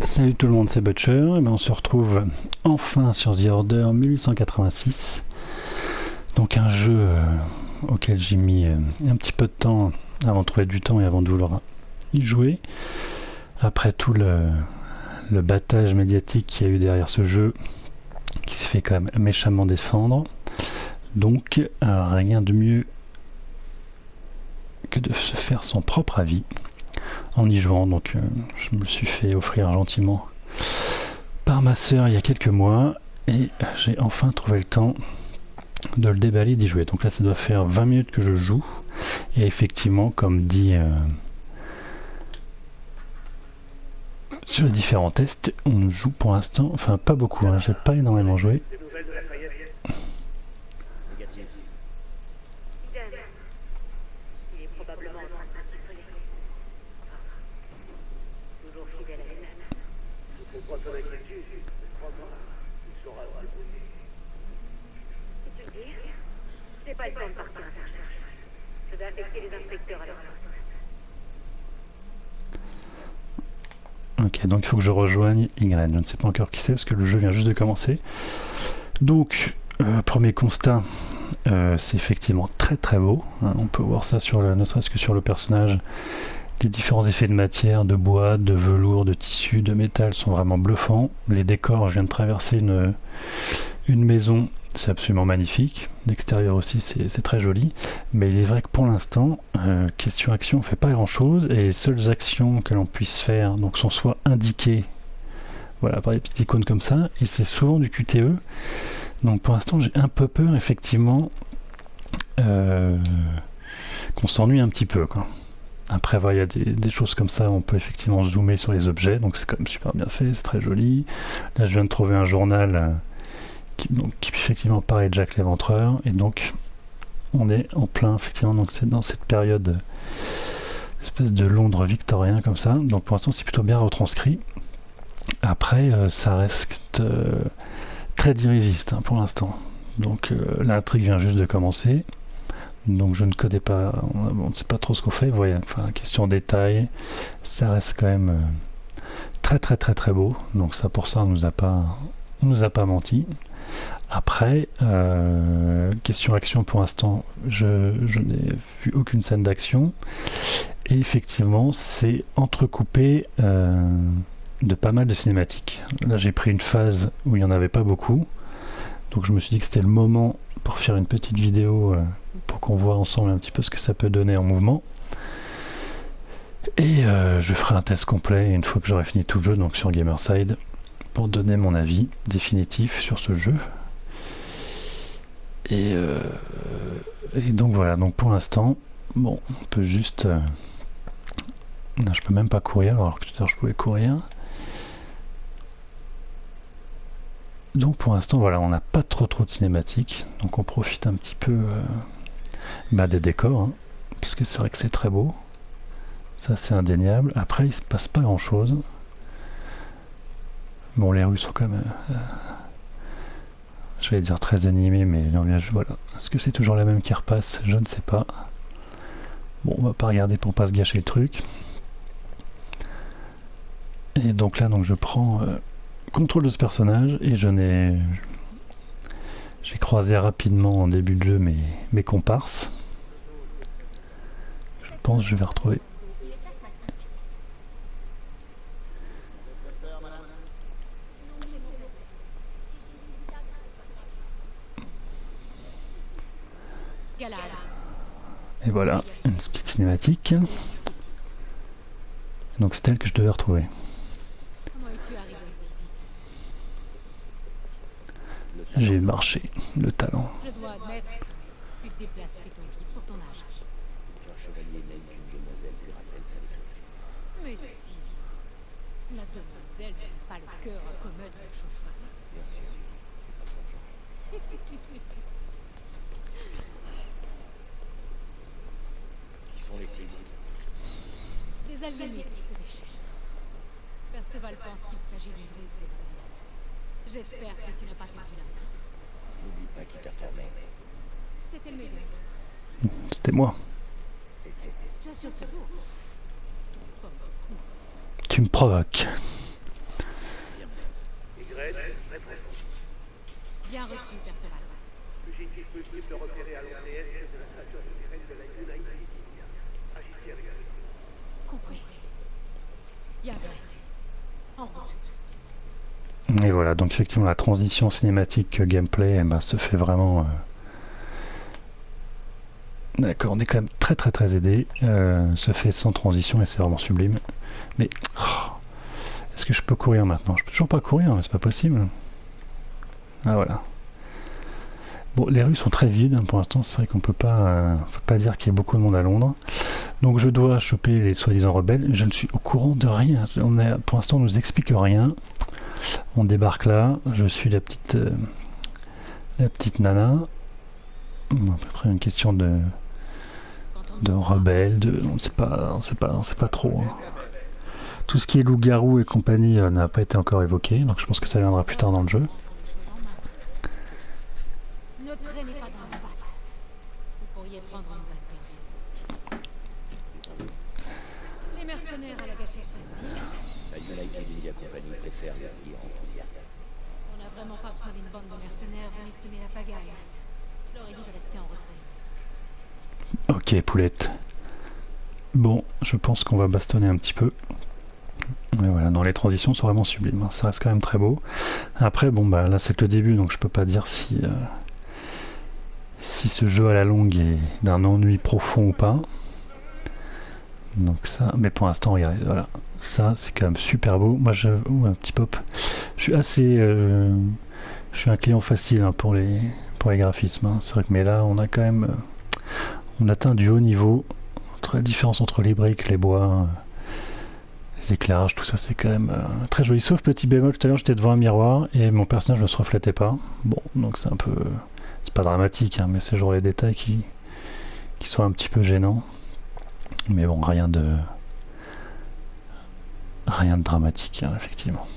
Salut tout le monde, c'est Butcher. Et ben on se retrouve enfin sur The Order 1886. Donc un jeu auquel j'ai mis un petit peu de temps avant de trouver du temps et avant de vouloir y jouer. Après tout le battage médiatique qu'il y a eu derrière ce jeu, qui s'est fait quand même méchamment défendre. Donc rien de mieux que de se faire son propre avis en y jouant. Donc je me suis fait offrir gentiment par ma sœur il y a quelques mois et j'ai enfin trouvé le temps de le déballer et d'y jouer. Donc là ça doit faire 20 minutes que je joue et effectivement comme dit sur les différents tests, on joue pour l'instant, enfin pas beaucoup, hein, j'ai pas énormément joué. J'ai pas le temps de partir à sa recherche. Je vais affecter les inspecteurs à leur poste. Ok, donc il faut que je rejoigne Ingrid. Je ne sais pas encore qui c'est parce que le jeu vient juste de commencer. Donc, premier constat, c'est effectivement très très beau. Hein, on peut voir ça sur ne serait-ce que sur le personnage. Les différents effets de matière, de bois, de velours, de tissu, de métal sont vraiment bluffants. Les décors, je viens de traverser une maison, c'est absolument magnifique. L'extérieur aussi, c'est très joli. Mais il est vrai que pour l'instant, question action, on ne fait pas grand-chose. Et les seules actions que l'on puisse faire donc, sont soit indiquées voilà, par des petites icônes comme ça, et c'est souvent du QTE. Donc pour l'instant, j'ai un peu peur, effectivement, qu'on s'ennuie un petit peu, quoi. Après, il y a des choses comme ça, on peut effectivement zoomer sur les objets, donc c'est quand même super bien fait, c'est très joli. Là, je viens de trouver un journal qui effectivement paraît Jack l'Éventreur, et donc on est en plein, effectivement, donc c'est dans cette période, espèce de Londres victorien comme ça, donc pour l'instant c'est plutôt bien retranscrit. Après, ça reste très dirigiste hein, pour l'instant, donc l'intrigue vient juste de commencer. Donc je ne connais pas, on ne sait pas trop ce qu'on fait. Vous voyez, enfin, question détail, ça reste quand même très très très très beau. Donc ça pour ça on nous a pas menti. Après, question action pour l'instant, je n'ai vu aucune scène d'action. Et effectivement, c'est entrecoupé de pas mal de cinématiques. Là j'ai pris une phase où il n'y en avait pas beaucoup. Donc je me suis dit que c'était le moment pour faire une petite vidéo pour qu'on voit ensemble un petit peu ce que ça peut donner en mouvement. Et je ferai un test complet une fois que j'aurai fini tout le jeu, donc sur Gamerside, pour donner mon avis définitif sur ce jeu. Et donc voilà, donc pour l'instant, bon, on peut juste... non, je peux même pas courir, alors que tout à l'heure je pouvais courir. Donc pour l'instant, voilà, on n'a pas trop de cinématiques, donc on profite un petit peu des décors, hein, parce que c'est vrai que c'est très beau. Ça c'est indéniable. Après, il se passe pas grand chose. Bon, les rues sont quand même, je vais dire très animées, mais voilà. Est-ce que c'est toujours la même qui repasse? Je ne sais pas. Bon, on va pas regarder pour pas se gâcher le truc. Et donc là, je prends contrôle de ce personnage et j'ai croisé rapidement en début de jeu mes comparses. Je pense que je vais retrouver. Et voilà, une petite cinématique. Donc c'est elle que je devais retrouver. J'ai marché, le talent. Je dois admettre, tu te déplaces plutôt vite pour ton âge. Qu'un chevalier n'aime qu'une demoiselle lui rappelle sa vie. Mais si, la demoiselle n'a pas le cœur à commettre des choses pareilles. Bien sûr, c'est pas ton genre. Qui sont les civils? Des aliénés qui se déchaînent. Perceval pense qu'il s'agit d'une ruse des Valériens. J'espère que tu n'as pas perdu la main. N'oublie pas qui t'a formé. C'était le meilleur. C'était moi. C'était. Tu assures toujours. Tu me provoques. Bien reçu, Perceval. Fugitif multiple repéré à l'entrée est de la station souterraine de la United City. Agissez avec eux. Compris. Bien vrai. En route. Et voilà, donc effectivement la transition cinématique gameplay eh ben, se fait vraiment... D'accord, on est quand même très très très aidé. Se fait sans transition et c'est vraiment sublime. Mais... est-ce que je peux courir maintenant? Je peux toujours pas courir, mais c'est pas possible. Ah voilà. Bon, les rues sont très vides hein, pour l'instant, c'est vrai qu'on peut pas dire qu'il y a beaucoup de monde à Londres. Donc je dois choper les soi-disant rebelles. Je ne suis au courant de rien. Pour l'instant, on nous explique rien. On débarque là. Je suis la petite nana. Bon, à peu près une question de rebelle. On ne sait pas trop. Hein. Tout ce qui est loup-garou et compagnie n'a pas été encore évoqué, donc je pense que ça viendra plus tard dans le jeu. Ne traînez pas dans la batte. Vous pourriez prendre une balle perdue. Les mercenaires à la gâchette facile. La United India Company préfère les sbires enthousiastes. On n'a vraiment pas besoin d'une bande de mercenaires venus semer la pagaille. Je leur ai dit de rester en retrait. Ok, poulette. Bon, je pense qu'on va bastonner un petit peu. Mais voilà, dans les transitions, c'est vraiment sublime. Hein. Ça reste quand même très beau. Après, bon, bah là, c'est que le début, donc je peux pas dire si ce jeu à la longue est d'un ennui profond ou pas. Donc ça, mais pour l'instant, regardez, voilà. Ça, c'est quand même super beau. Moi, j'avoue, un petit pop. Je suis assez... je suis un client facile hein, pour les graphismes. Hein. C'est vrai que, mais là, on a quand même... on atteint du haut niveau. La différence entre les briques, les bois... les éclairages, tout ça c'est quand même très joli. Sauf petit bémol, tout à l'heure j'étais devant un miroir et mon personnage ne se reflétait pas. Bon, donc c'est un peu... c'est pas dramatique, hein, mais c'est genre les détails qui sont un petit peu gênants. Mais bon, rien de dramatique, hein, effectivement.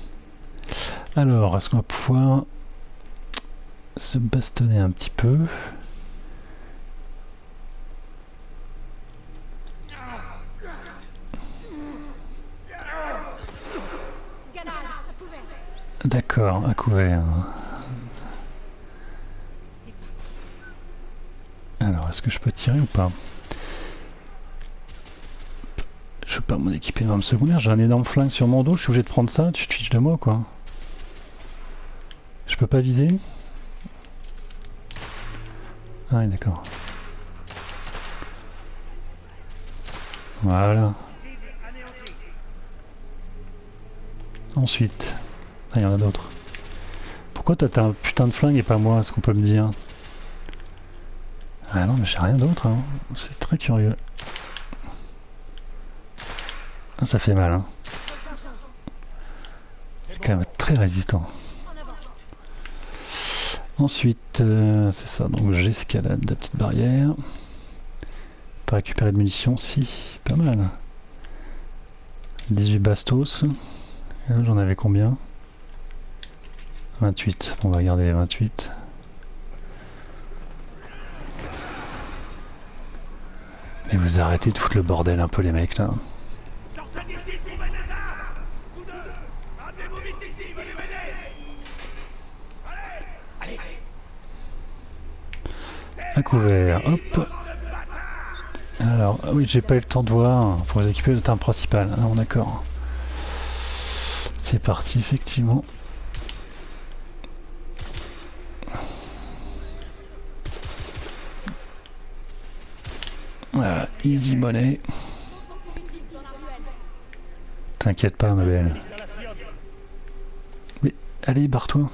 Alors, est-ce qu'on va pouvoir se bastonner un petit peu? D'accord, à couvert. C'est parti. Alors, est-ce que je peux tirer ou pas? Je sais pas, mon équipé d'armes secondaires, j'ai un énorme flingue sur mon dos, je suis obligé de prendre ça, tu te fiches de moi ou quoi? Je peux pas viser? Ah oui, d'accord. Voilà. Ensuite... ah, il y en a d'autres. Pourquoi toi t'as un putain de flingue et pas moi, est-ce qu'on peut me dire? Ah non, mais j'ai rien d'autre, hein. C'est très curieux. Ah, ça fait mal, hein. C'est quand même très résistant. Ensuite, c'est ça, donc j'escalade la petite barrière. Pas récupérer de munitions, si, pas mal. 18 bastos. Et là, j'en avais combien? 28, on va regarder les 28. Mais vous arrêtez de foutre le bordel un peu les mecs là. Sortez d'ici, trouvez des armes! Vous deux, ramenez-vous vite ici, venez m'aider! Allez! À couvert, hop. Alors, ah oui, j'ai pas eu le temps de voir pour les équiper de terme principal. Ah, d'accord. C'est parti, effectivement. Voilà, easy money. T'inquiète pas, ma belle. Mais, allez, barre-toi.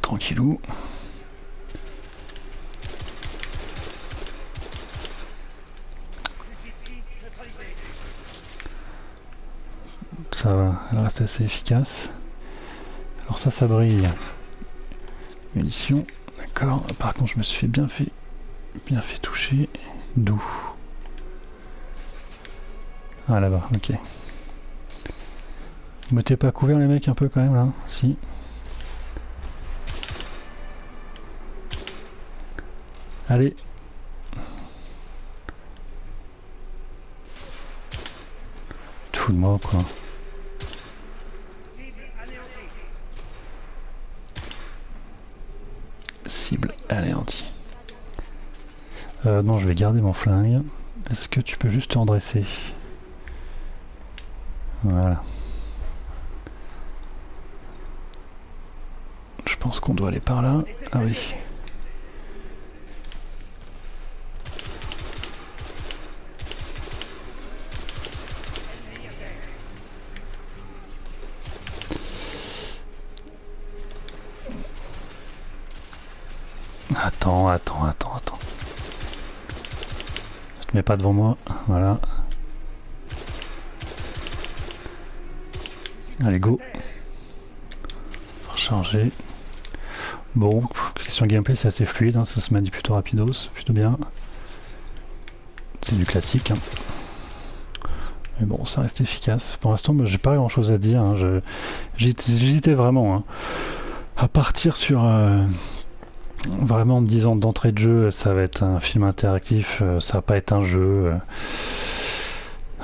Tranquillou. Ça va, elle reste assez efficace. Alors ça brille. Munitions, d'accord. Par contre, je me suis bien fait toucher. D'où? Ah, là-bas, ok. Vous m'étiez pas couvert les mecs un peu quand même là? Si. Allez. Tu te fous de moi quoi? Non, je vais garder mon flingue. Est-ce que tu peux juste te redresser? Voilà. Je pense qu'on doit aller par là. Ah oui. Attends. Je te mets pas devant moi. Voilà. Allez, go. Recharger. Bon, question gameplay, c'est assez fluide, hein, ça se manie plutôt rapidos, plutôt bien. C'est du classique. Hein. Mais bon, ça reste efficace. Pour l'instant, j'ai pas grand chose à dire. Hein. J'hésitais vraiment hein, à partir sur. Vraiment en me disant d'entrée de jeu, ça va être un film interactif, ça va pas être un jeu.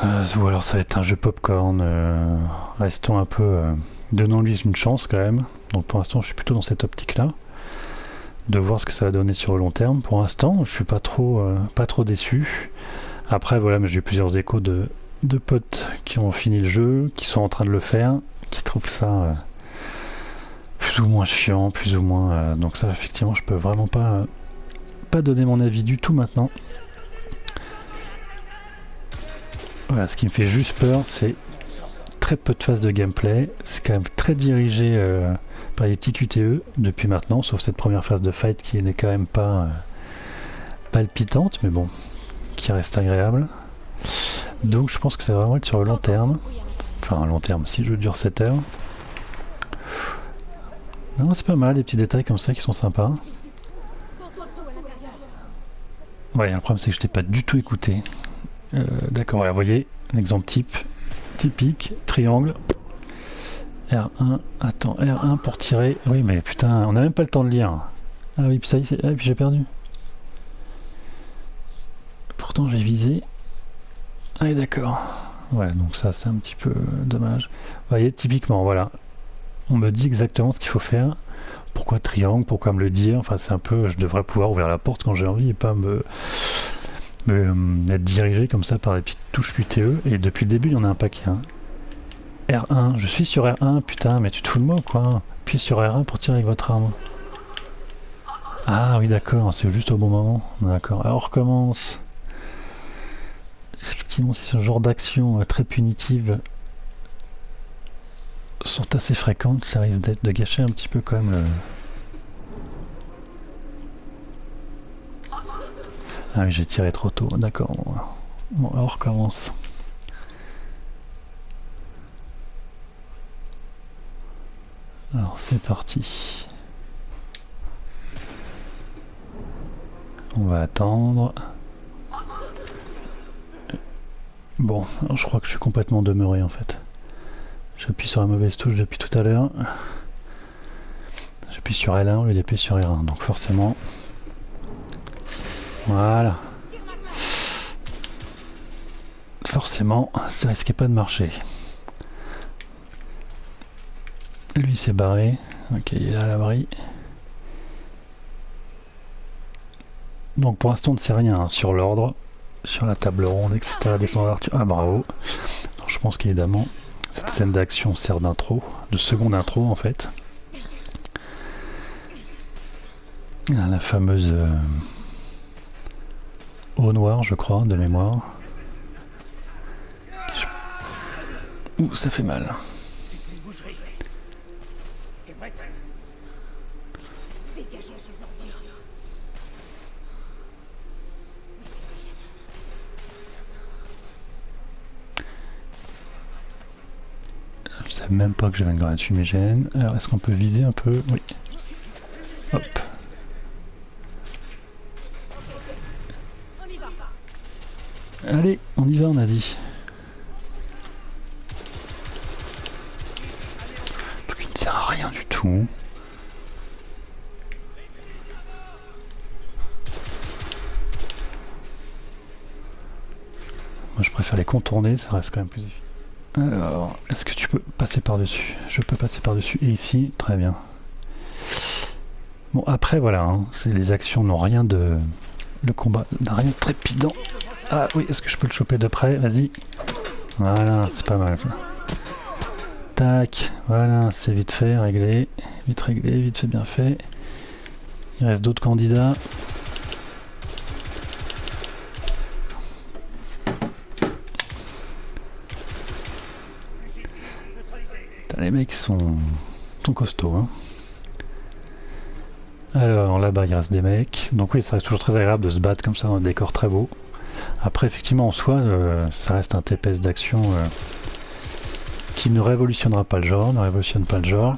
Ou alors ça va être un jeu popcorn. Restons un peu. Donnons-lui une chance quand même. Donc pour l'instant, je suis plutôt dans cette optique-là. De voir ce que ça va donner sur le long terme. Pour l'instant, je suis pas trop déçu. Après, voilà, mais j'ai eu plusieurs échos de potes qui ont fini le jeu, qui sont en train de le faire, qui trouvent ça plus ou moins chiant, plus ou moins. Donc ça, effectivement, je peux vraiment pas donner mon avis du tout maintenant. Voilà, ce qui me fait juste peur, c'est très peu de phases de gameplay. C'est quand même très dirigé par les petits QTE depuis maintenant, sauf cette première phase de fight qui n'est quand même pas palpitante, mais bon, qui reste agréable. Donc je pense que ça va vraiment être sur le long terme. Enfin, long terme, si le jeu dure 7 heures. Non, c'est pas mal, des petits détails comme ça qui sont sympas. Ouais, le problème c'est que je t'ai pas du tout écouté. D'accord, voilà, vous voyez, l'exemple typique, triangle. R1, attends, R1 pour tirer. Oui, mais putain, on n'a même pas le temps de lire. Ah oui, puis ça y est, puis j'ai perdu. Pourtant j'ai visé. Ah oui, d'accord. Ouais, donc ça c'est un petit peu dommage. Vous voyez, typiquement, voilà. On me dit exactement ce qu'il faut faire. Pourquoi triangle? Pourquoi me le dire? Enfin, c'est un peu, je devrais pouvoir ouvrir la porte quand j'ai envie et pas être dirigé comme ça par des petites touches QTE. Et depuis le début, il y en a un paquet. Hein. R1, je suis sur R1, putain, mais tu te fous de moi ou quoi? Puis sur R1 pour tirer avec votre arme. Ah oui, d'accord, c'est juste au bon moment. D'accord, alors on recommence. Effectivement, si ce genre d'action très punitive sont assez fréquentes, ça risque de gâcher un petit peu quand même le... Ah oui, j'ai tiré trop tôt, d'accord. Bon, alors on recommence. Alors c'est parti. On va attendre. Bon, alors je crois que je suis complètement demeuré en fait. J'appuie sur la mauvaise touche depuis tout à l'heure. J'appuie sur L1 au lieu d'appuyer sur R1, donc forcément... Voilà. Forcément, ça risquait pas de marcher. Lui s'est barré. Ok, il est à l'abri. Donc pour l'instant on ne sait rien hein, sur l'ordre, sur la table ronde, etc. Descendre Arthur. Ah bravo. Donc, je pense qu'évidemment cette scène d'action sert d'intro, de seconde intro en fait. Ah, la fameuse eau noire je crois, de mémoire. Ouh, ça fait mal. Je savais même pas que j'avais une grenade fumigène. Alors est-ce qu'on peut viser un peu? Oui. Hop. Allez, on y va, on a dit. Donc il ne sert à rien du tout. Moi je préfère les contourner, ça reste quand même plus efficace. Alors, est-ce que tu peux passer par-dessus? Je peux passer par-dessus. Et ici, très bien. Bon, après, voilà, hein, les actions n'ont rien de Le combat n'a rien de trépidant. Ah oui, est-ce que je peux le choper de près? Vas-y. Voilà, c'est pas mal ça. Tac, voilà, c'est vite fait, réglé. Vite réglé, vite fait, bien fait. Il reste d'autres candidats. Putain, les mecs sont costauds, hein. Alors là-bas il reste des mecs, donc oui ça reste toujours très agréable de se battre comme ça dans un décor très beau. Après effectivement en soi ça reste un TPS d'action qui ne révolutionnera pas le genre, ne révolutionne pas le genre,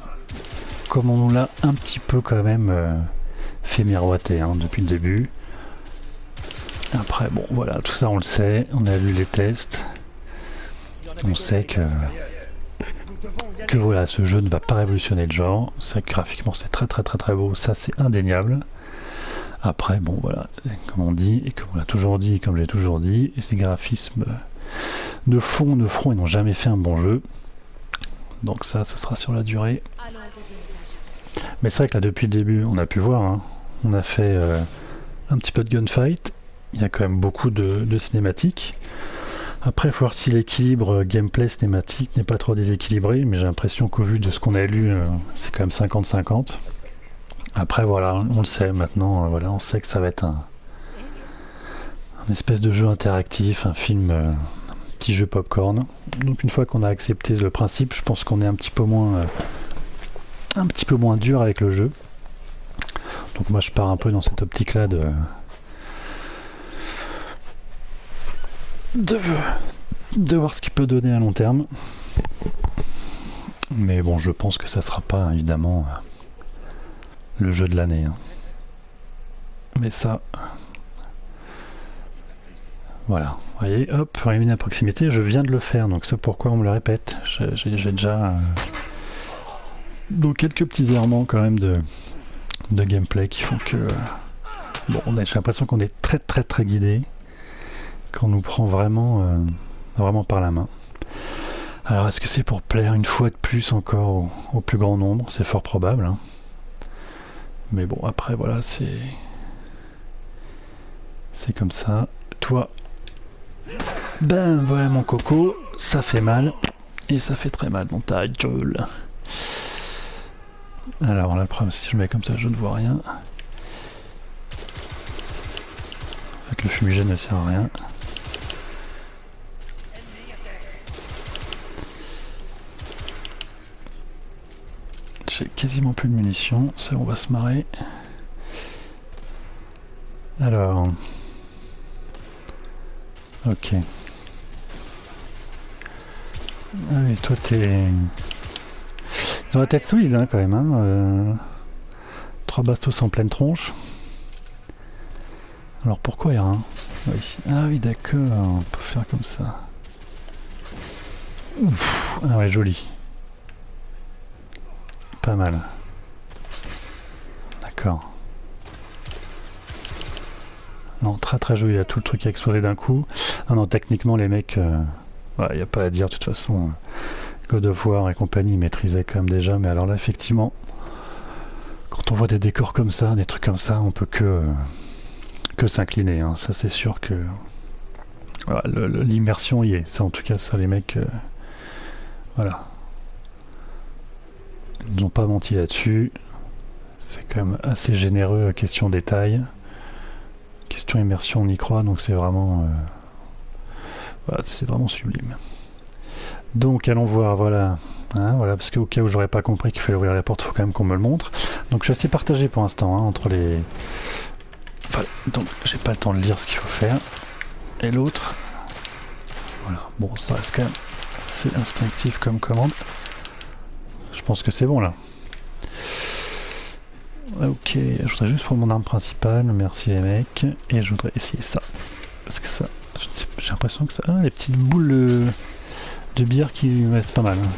comme on nous l'a un petit peu quand même fait miroiter hein, depuis le début. Après bon voilà, tout ça on le sait, on a lu les tests, on sait que voilà, ce jeu ne va pas révolutionner le genre. C'est vrai que graphiquement c'est très beau, ça c'est indéniable. Après bon voilà, comme on dit, et comme on l'a toujours dit, comme j'ai toujours dit, les graphismes de fond, de front, ils n'ont jamais fait un bon jeu. Donc ça, ce sera sur la durée. Allons au deuxième étage. Mais c'est vrai que là depuis le début, on a pu voir, hein, on a fait un petit peu de gunfight, il y a quand même beaucoup de cinématiques. Après, il faut voir si l'équilibre gameplay cinématique n'est pas trop déséquilibré, mais j'ai l'impression qu'au vu de ce qu'on a lu, c'est quand même 50-50. Après, voilà, on le sait maintenant, voilà, on sait que ça va être un espèce de jeu interactif, un film, un petit jeu popcorn. Donc une fois qu'on a accepté le principe, je pense qu'on est un petit peu moins dur avec le jeu. Donc moi, je pars un peu dans cette optique-là de voir ce qu'il peut donner à long terme. Mais bon, je pense que ça sera pas évidemment le jeu de l'année. Hein. Mais ça... Voilà. Vous voyez, hop, éliminer à proximité, je viens de le faire, donc c'est pourquoi on me le répète. J'ai déjà... Donc quelques petits errements quand même de gameplay qui font que... Bon, j'ai l'impression qu'on est très guidé. Qu'on nous prend vraiment par la main. Alors est-ce que c'est pour plaire une fois de plus encore au plus grand nombre? C'est fort probable. Hein. Mais bon, après voilà, c'est comme ça. Toi, ben voilà mon coco, ça fait mal. Et ça fait très mal dans ta gueule. Alors là, le problème, si je mets comme ça, je ne vois rien. En fait, le fumigène ne sert à rien. J'ai quasiment plus de munitions, ça on va se marrer. Alors... Ok. Ah mais toi t'es... Ils ont la tête solide hein, quand même. Hein, 3 bastos en pleine tronche. Alors pourquoi il y a un... Oui. Ah oui d'accord, on peut faire comme ça. Ouf. Ah ouais joli. Pas mal. D'accord. Non, très joli, il y a tout le truc qui a explosé d'un coup. Ah non, techniquement les mecs, il n'y a pas à dire de toute façon. God of War et compagnie ils maîtrisaient quand même déjà, mais alors là effectivement, quand on voit des décors comme ça, des trucs comme ça, on peut que s'incliner. Hein. Ça c'est sûr que voilà, l'immersion y est. Ça en tout cas, ça les mecs, voilà. Ils nous ont pas menti là-dessus. C'est quand même assez généreux question détail. Question immersion, on y croit, donc c'est vraiment... voilà, c'est vraiment sublime. Donc allons voir, voilà. Hein, voilà, parce qu'au cas où j'aurais pas compris qu'il fallait ouvrir la porte, il faut quand même qu'on me le montre. Donc je suis assez partagé pour l'instant, hein, entre les... Enfin, donc j'ai pas le temps de lire ce qu'il faut faire. Et l'autre... Voilà, bon ça reste quand même... C'est instinctif comme commande. Je pense que c'est bon là. Ok, je voudrais juste prendre mon arme principale, merci les mecs, et je voudrais essayer ça. Parce que ça, j'ai l'impression que ça... Ah, les petites boules de bière qui... Ouais, c'est pas mal, hein.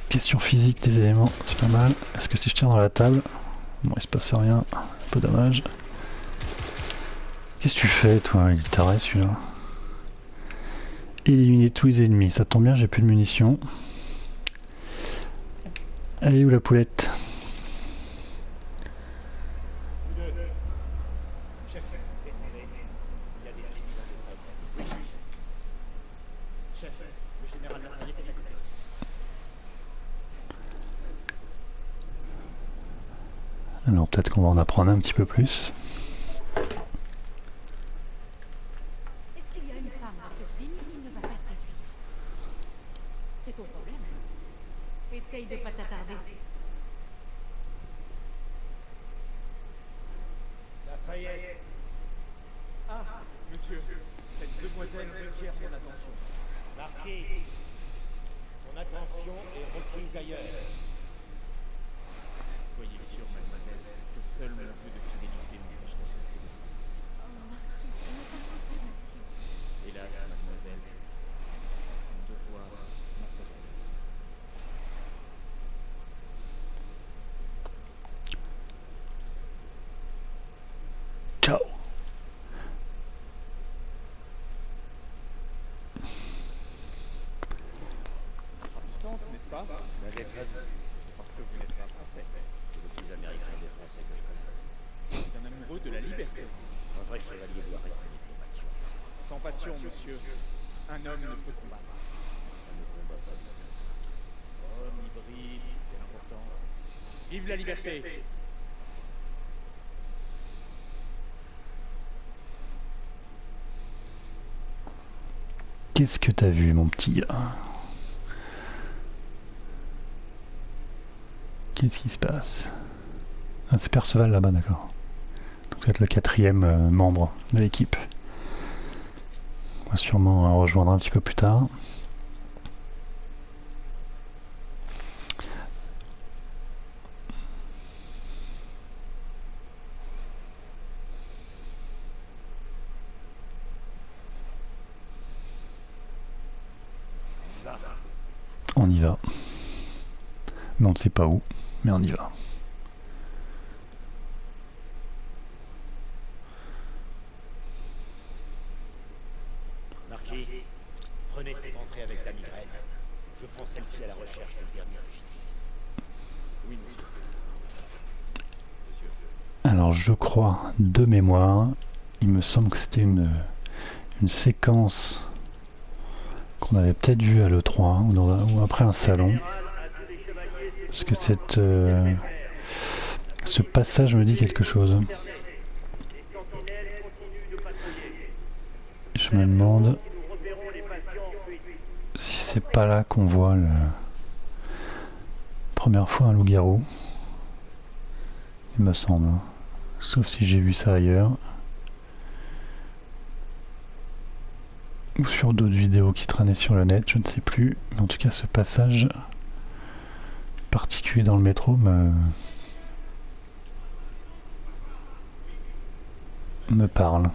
Question physique des éléments, c'est pas mal. Est-ce que si je tire dans la table... Bon, il se passe rien, un peu dommage. Qu'est-ce que tu fais toi? Il est taré celui-là. Éliminer tous les ennemis, ça tombe bien, j'ai plus de munitions. Allez où la poulette? Chef, descendez. Il y a des civils en détresse. Oui, chef. Chef, le général Lafayette est à côté. Alors peut-être qu'on va en apprendre un petit peu plus. Est-ce qu'il y a une femme dans cette ville qui ne va pas séduire? C'est ton problème. Essaye de pas t'attarder. Lafayette. Ah, monsieur, cette demoiselle requiert mon attention. Marquis, ton attention est requise ailleurs. Soyez sûre, mademoiselle, que seul mon vœu de fidélité m'empêche d'accepter le prix. Oh, Marquis, ne partez pas ainsi. Hélas, mademoiselle, mon devoir m'appelle. Ciao. Ravissante, n'est-ce pas? Vous n'avez pas vu. C'est parce que vous n'êtes pas français. C'est le plus américain des Français que je connaisse. Je suis un amoureux de la liberté. Un vrai chevalier doit réfréner ses passions. Sans passion, monsieur, un homme ne peut combattre. On ne combat pas du tout. Homme hybride, quelle importance. Vive la liberté! Qu'est-ce que t'as vu, mon petit gars? Qu'est-ce qui se passe? Ah, c'est Perceval là-bas, d'accord. Donc vous êtes le 4e membre de l'équipe. On va sûrement rejoindre un petit peu plus tard. On y va. Mais on ne sait pas où, mais on y va. Marquis, prenez cette entrée avec ta migraine. Je prends celle-ci à la recherche des derniers fugitifs. Oui, monsieur. Monsieur. Alors je crois, de mémoire, il me semble que c'était une séquence qu'on avait peut-être vue à l'E3 ou après un salon. Parce que ce passage me dit quelque chose. Je me demande si c'est pas là qu'on voit la première fois un loup-garou. Il me semble. Sauf si j'ai vu ça ailleurs. Ou sur d'autres vidéos qui traînaient sur le net, je ne sais plus. Mais en tout cas, ce passage particulier dans le métro me parle.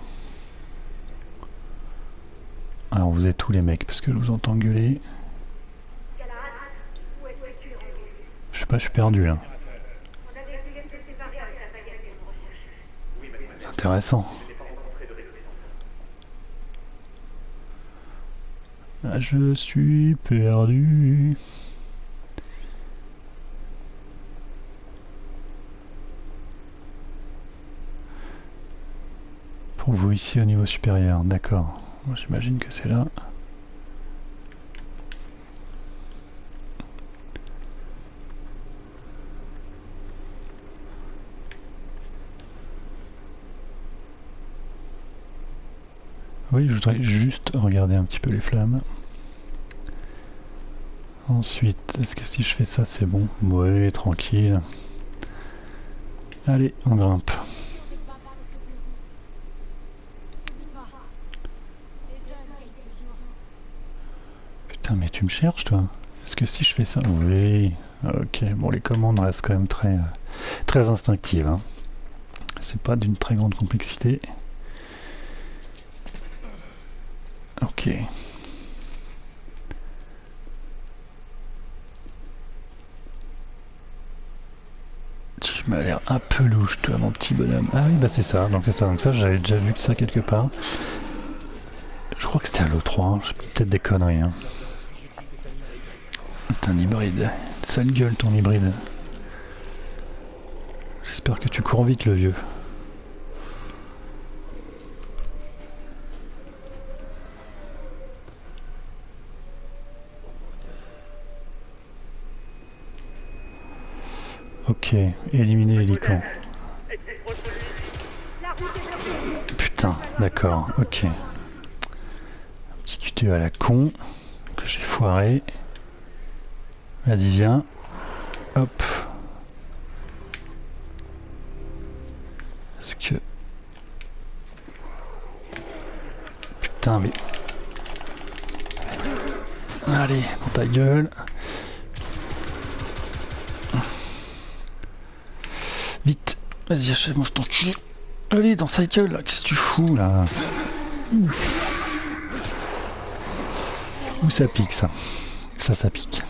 Alors vous êtes tous les mecs, parce que je vous entends gueuler. Je sais pas, je suis perdu là. C'est intéressant. Ah, je suis perdu. Pour vous ici au niveau supérieur, d'accord. J'imagine que c'est là. Oui, je voudrais juste regarder un petit peu les flammes. Ensuite, est-ce que si je fais ça, c'est bon? Ouais, tranquille. Allez, on grimpe. Putain, mais tu me cherches, toi? Est-ce que si je fais ça... Oui, ok. Bon, les commandes restent quand même très instinctives. Hein. C'est pas d'une très grande complexité. Ok. Tu m'as l'air un peu louche, toi, mon petit bonhomme. Ah oui, bah c'est ça. Donc ça, j'avais déjà vu que ça quelque part. Je crois que c'était à l'E3. J'ai peut-être des conneries. Hein. C'est un hybride. Sale gueule, ton hybride. J'espère que tu cours vite, le vieux. Ok, éliminer les licans. Putain, d'accord, ok. Un petit QTE à la con, que j'ai foiré. Vas-y, viens. Hop. Est-ce que... Putain, mais... Allez, dans ta gueule. Vite, vas-y, achève-moi, je t'encule. Allez, dans sa gueule, là, qu'est-ce que tu fous, là? Où ça pique, ça? Ça pique.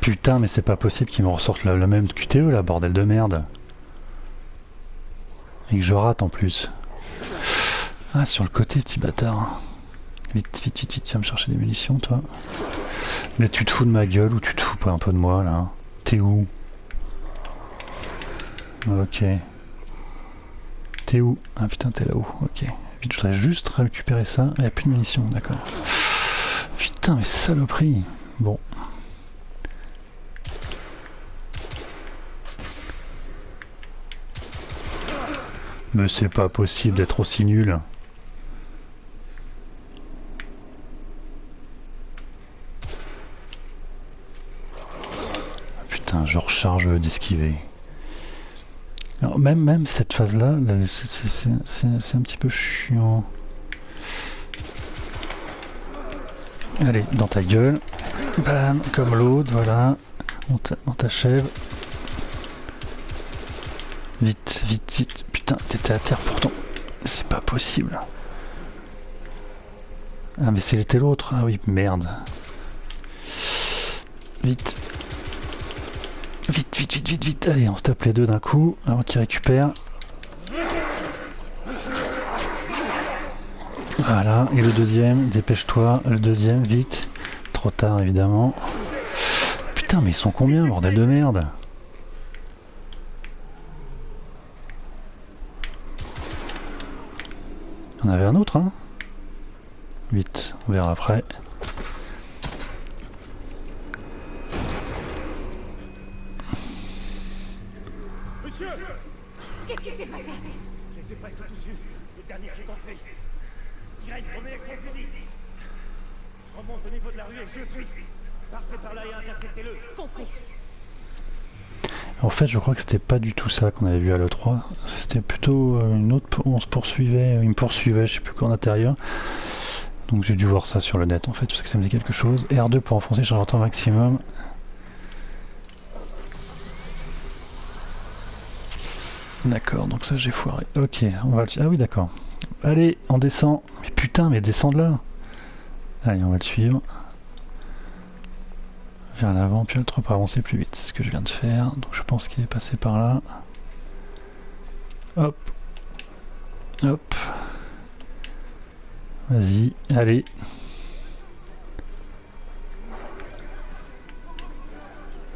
Putain, mais c'est pas possible qu'ils me ressortent le même QTE, là, bordel de merde. Et que je rate, en plus. Ah, sur le côté, petit bâtard. Vite, vite, vite, vite, viens me chercher des munitions, toi. Mais tu te fous de ma gueule ou tu te fous pas un peu de moi, là? T'es où? Ok. T'es où? Ah putain, t'es là-haut, ok. Vite, je voudrais juste récupérer ça. Il n'y a plus de munitions, d'accord. Putain, mais saloperie. Bon. Mais c'est pas possible d'être aussi nul. Putain, je recharge d'esquiver. Alors même cette phase-là, c'est un petit peu chiant. Allez, dans ta gueule. Bam, comme l'autre, voilà. On t'achève. Vite, vite, vite. Putain, t'étais à terre pourtant. C'est pas possible. Ah mais c'était l'autre. Ah oui, merde. Vite. Vite, vite, vite, vite, vite. Allez, on se tape les deux d'un coup avant qu'il récupère. Voilà, et le deuxième, dépêche-toi. Le deuxième, vite. Trop tard, évidemment. Putain, mais ils sont combien, bordel de merde? On avait un autre, hein? Vite, on verra après. Monsieur! Qu'est-ce qui s'est passé? Je les ai presque tous eus. Le dernier s'est enflé. Irène, ton électrofusil. Je remonte au niveau de la rue et je le suis. Partez par là et interceptez-le. Compris. En fait, je crois que c'était pas du tout ça qu'on avait vu à l'E3. C'était plutôt une autre... On se poursuivait, il me poursuivait, je sais plus quoi en intérieur. Donc j'ai dû voir ça sur le net en fait, parce que ça me dit quelque chose. R2 pour enfoncer, chargeur temps maximum. D'accord, donc ça j'ai foiré. Ok, on va le... Ah oui, d'accord. Allez, on descend. Mais putain, mais descends de là. Allez, on va le suivre. Vers l'avant, puis le 3 pour avancer plus vite. C'est ce que je viens de faire. Donc je pense qu'il est passé par là. Hop. Hop. Vas-y, allez.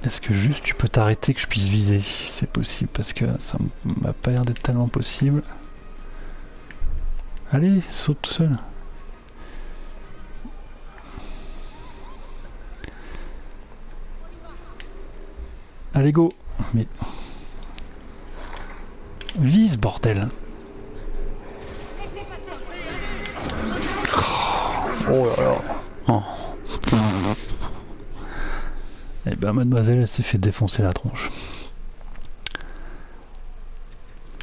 Est-ce que juste tu peux t'arrêter que je puisse viser? C'est possible parce que ça m'a pas l'air d'être tellement possible. Allez, saute tout seul. Allez, go. Mais... Vise, bordel. Oh là là. Oh. Eh ben, mademoiselle, elle s'est fait défoncer la tronche.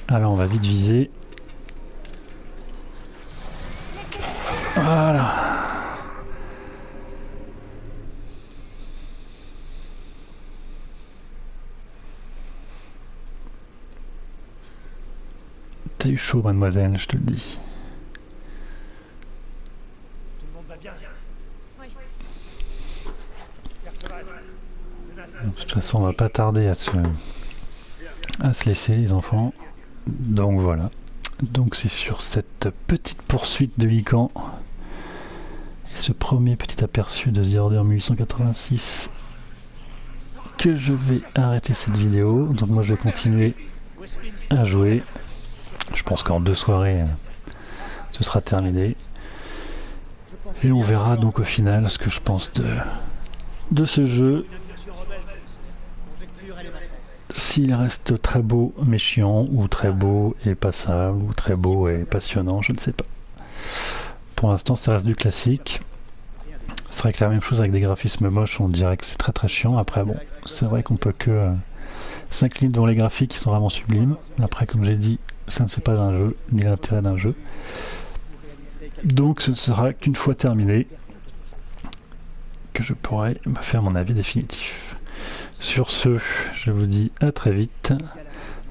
Alors, on va vite viser. Voilà. T'as eu chaud, mademoiselle, je te le dis. Tout le monde va bien. Oui. Perceval. De toute façon, on va pas tarder à se laisser, les enfants. Donc voilà. Donc c'est sur cette petite poursuite de Lycan et ce premier petit aperçu de The Order 1886 que je vais arrêter cette vidéo. Donc moi je vais continuer à jouer. Je pense qu'en 2 soirées ce sera terminé. Et on verra donc au final ce que je pense de de ce jeu. Une incursion rebelle. Conjecture élémentaire. S'il reste très beau mais chiant, ou très beau et passable, ou très beau et passionnant, je ne sais pas. Pour l'instant, ça reste du classique. C'est vrai que la même chose avec des graphismes moches, on dirait que c'est très très chiant. Après, bon, c'est vrai qu'on peut que s'incliner devant les graphiques qui sont vraiment sublimes. Après, comme j'ai dit, ça ne fait pas un jeu, ni l'intérêt d'un jeu. Donc, ce ne sera qu'une fois terminé que je pourrai me faire mon avis définitif. Sur ce, je vous dis à très vite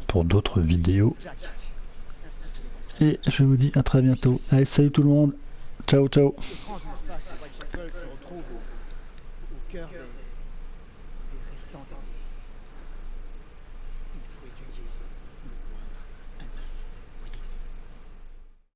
pour d'autres vidéos. Et je vous dis à très bientôt. Allez, salut tout le monde. Ciao, ciao. Étrange, n'est-ce pas, que Whitechapel se retrouve au cœur des récents derniers.